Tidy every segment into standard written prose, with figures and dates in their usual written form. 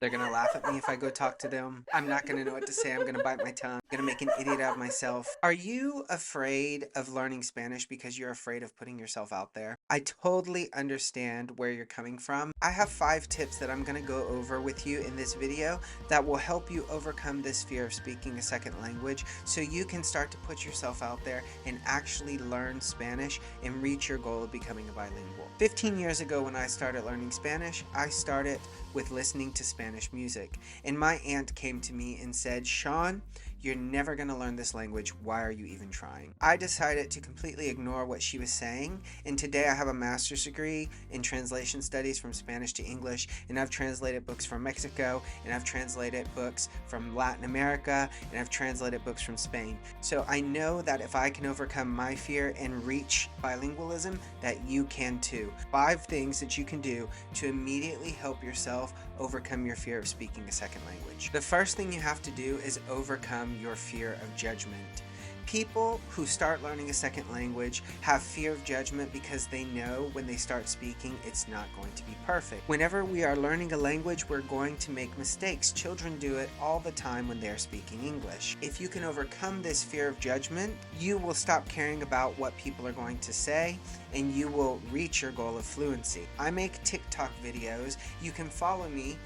They're gonna laugh at me if I go talk to them. I'm not gonna know what to say. I'm gonna bite my tongue. I'm gonna make an idiot out of myself. Are you afraid of learning Spanish because you're afraid of putting yourself out there? I totally understand where you're coming from. I have 5 tips that I'm gonna go over with you in this video that will help you overcome this fear of speaking a second language so you can start to put yourself out there and actually learn Spanish and reach your goal of becoming a bilingual. 15 years ago when I started learning Spanish, I started with listening to Spanish music. And my aunt came to me and said, "Sean, you're never going to learn this language. Why are you even trying?" I decided to completely ignore what she was saying, and today I have a master's degree in translation studies from Spanish to English, and I've translated books from Mexico, and I've translated books from Latin America, and I've translated books from Spain. So I know that if I can overcome my fear and reach bilingualism, that you can too. 5 things that you can do to immediately help yourself overcome your fear of speaking a second language. The first thing you have to do is overcome your fear of judgment. People who start learning a second language have fear of judgment because they know when they start speaking it's not going to be perfect. Whenever we are learning a language, we're going to make mistakes. Children do it all the time when they're speaking English. If you can overcome this fear of judgment, you will stop caring about what people are going to say and you will reach your goal of fluency. I make TikTok videos. You can follow me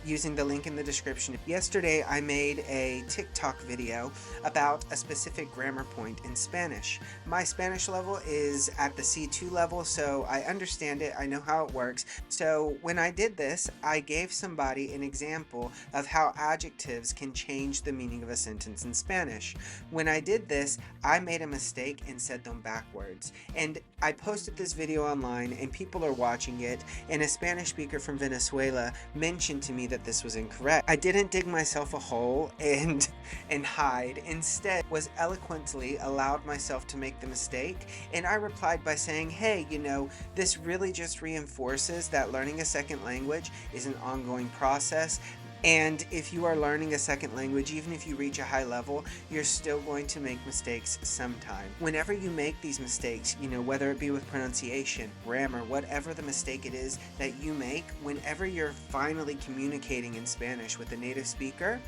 using the link in the description. Yesterday I made a TikTok video about a specific grammar point in Spanish. My Spanish level is at the C2 level, so I understand it, I know how it works. So when I did this, I gave somebody an example of how adjectives can change the meaning of a sentence in Spanish. When I did this, I made a mistake and said them backwards. And I posted this video online and people are watching it, and a Spanish speaker from Venezuela mentioned to me that this was incorrect. I didn't dig myself a hole and hide. Instead, was eloquently allowed myself to make the mistake, and I replied by saying, "Hey, this really just reinforces that learning a second language is an ongoing process. And if you are learning a second language, even if you reach a high level, you're still going to make mistakes sometime. Whenever you make these mistakes, whether it be with pronunciation, grammar, whatever the mistake it is that you make, whenever you're finally communicating in Spanish with a native speaker,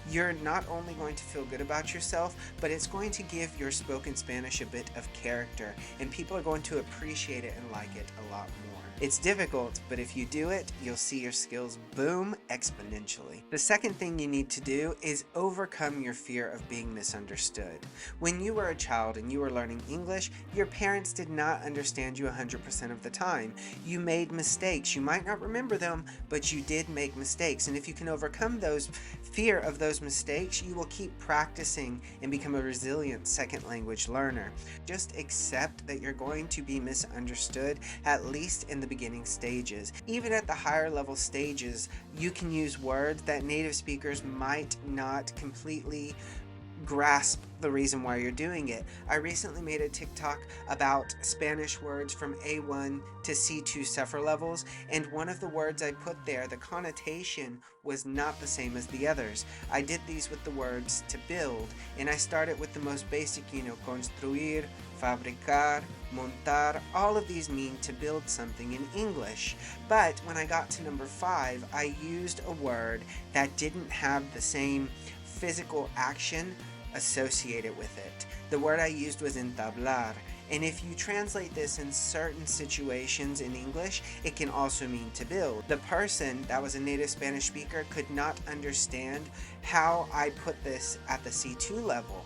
you're not only going to feel good about yourself, but it's going to give your spoken Spanish a bit of character, and people are going to appreciate it and like it a lot more. It's difficult, but if you do it, you'll see your skills boom exponentially. The second thing you need to do is overcome your fear of being misunderstood. When you were a child and you were learning English, your parents did not understand you 100% of the time. You made mistakes. You might not remember them, but you did make mistakes. And if you can overcome those fear of those mistakes, you will keep practicing and become a resilient second language learner. Just accept that you're going to be misunderstood, at least in the beginning stages. Even at the higher level stages, you can use words that native speakers might not completely grasp the reason why you're doing it. I recently made a TikTok about Spanish words from A1 to C2 suffer levels, and one of the words I put there, the connotation was not the same as the others. I did these with the words to build, and I started with the most basic, construir, fabricar, montar. All of these mean to build something in English. But when I got to number 5, I used a word that didn't have the same physical action associated with it. The word I used was entablar, and if you translate this in certain situations in English, it can also mean to build. The person that was a native Spanish speaker could not understand how I put this at the C2 level.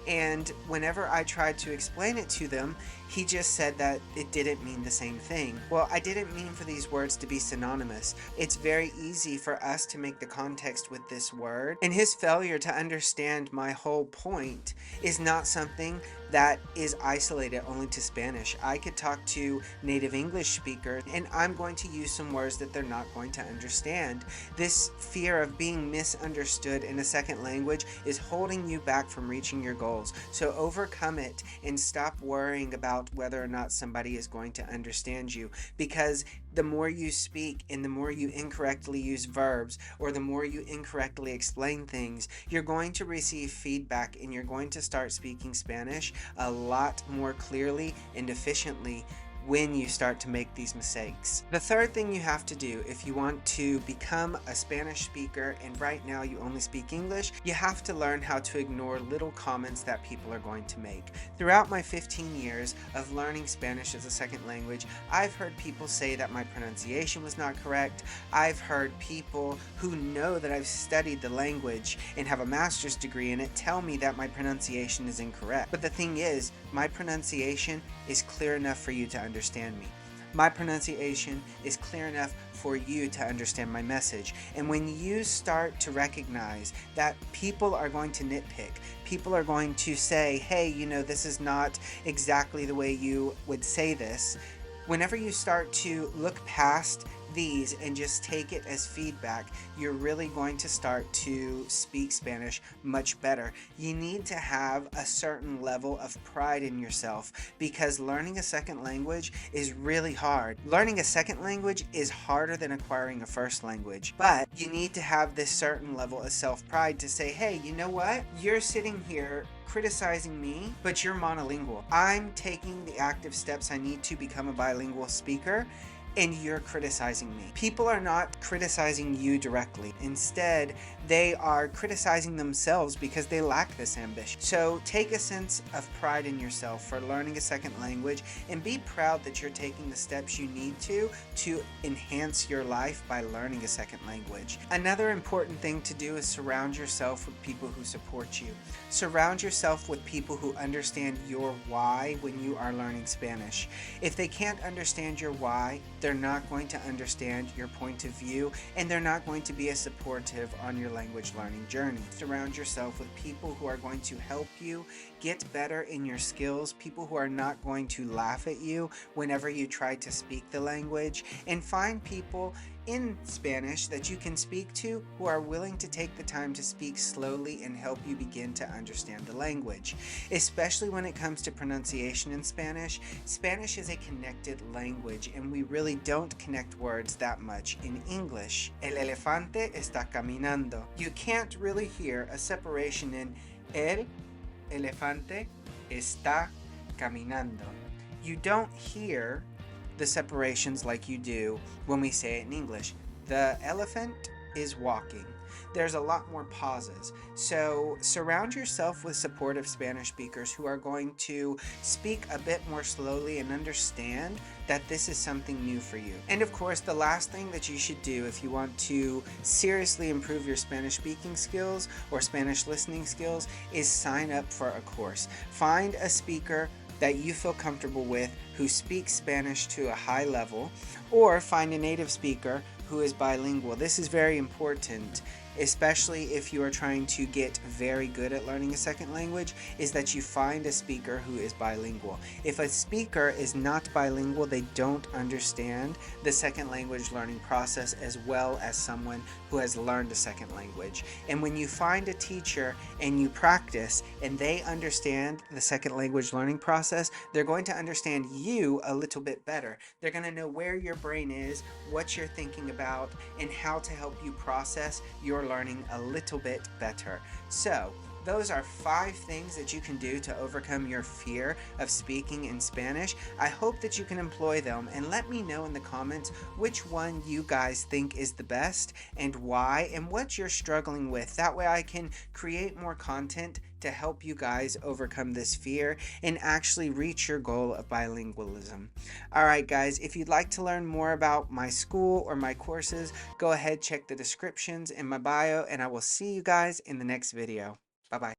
And whenever I tried to explain it to them, he just said that it didn't mean the same thing. Well, I didn't mean for these words to be synonymous. It's very easy for us to make the context with this word, and his failure to understand my whole point is not something that is isolated only to Spanish. I could talk to native English speakers, and I'm going to use some words that they're not going to understand. This fear of being misunderstood in a second language is holding you back from reaching your goals. So overcome it and stop worrying about whether or not somebody is going to understand you, because the more you speak and the more you incorrectly use verbs, or the more you incorrectly explain things, you're going to receive feedback and you're going to start speaking Spanish a lot more clearly and efficiently when you start to make these mistakes. The third thing you have to do if you want to become a Spanish speaker and right now you only speak English, you have to learn how to ignore little comments that people are going to make. Throughout my 15 years of learning Spanish as a second language, I've heard people say that my pronunciation was not correct. I've heard people who know that I've studied the language and have a master's degree in it tell me that my pronunciation is incorrect. But the thing is, my pronunciation is clear enough for you to understand me. My pronunciation is clear enough for you to understand my message. And when you start to recognize that people are going to nitpick, people are going to say, hey, you know, this is not exactly the way you would say this. Whenever you start to look past these and just take it as feedback, you're really going to start to speak Spanish much better. You need to have a certain level of pride in yourself because learning a second language is really hard. Learning a second language is harder than acquiring a first language, but you need to have this certain level of self-pride to say, hey, you know what? You're sitting here criticizing me, but you're monolingual. I'm taking the active steps I need to become a bilingual speaker, and you're criticizing me. People are not criticizing you directly. Instead, they are criticizing themselves because they lack this ambition. So take a sense of pride in yourself for learning a second language and be proud that you're taking the steps you need to enhance your life by learning a second language. Another important thing to do is surround yourself with people who support you. Surround yourself with people who understand your why when you are learning Spanish. If they can't understand your why, they're not going to understand your point of view, and they're not going to be as supportive on your language learning journey. Surround yourself with people who are going to help you get better in your skills, people who are not going to laugh at you whenever you try to speak the language, and find people in Spanish that you can speak to who are willing to take the time to speak slowly and help you begin to understand the language. Especially when it comes to pronunciation in Spanish, Spanish is a connected language and we really don't connect words that much in English. El elefante está caminando. You can't really hear a separation in el elefante está caminando. You don't hear the separations like you do when we say it in English. The elephant is walking. There's a lot more pauses. So surround yourself with supportive Spanish speakers who are going to speak a bit more slowly and understand that this is something new for you. And of course, the last thing that you should do if you want to seriously improve your Spanish speaking skills or Spanish listening skills is sign up for a course. Find a speaker that you feel comfortable with who speaks Spanish to a high level, or find a native speaker who is bilingual. This is very important, especially if you are trying to get very good at learning a second language, is that you find a speaker who is bilingual. If a speaker is not bilingual, they don't understand the second language learning process as well as someone who has learned a second language. And when you find a teacher and you practice and they understand the second language learning process, they're going to understand you a little bit better. They're going to know where your brain is, what you're thinking about, and how to help you process your learning a little bit better. So those are 5 things that you can do to overcome your fear of speaking in Spanish. I hope that you can employ them, and let me know in the comments which one you guys think is the best and why, and what you're struggling with. That way I can create more content to help you guys overcome this fear and actually reach your goal of bilingualism. Alright guys, if you'd like to learn more about my school or my courses, go ahead, check the descriptions in my bio, and I will see you guys in the next video. Bye-bye.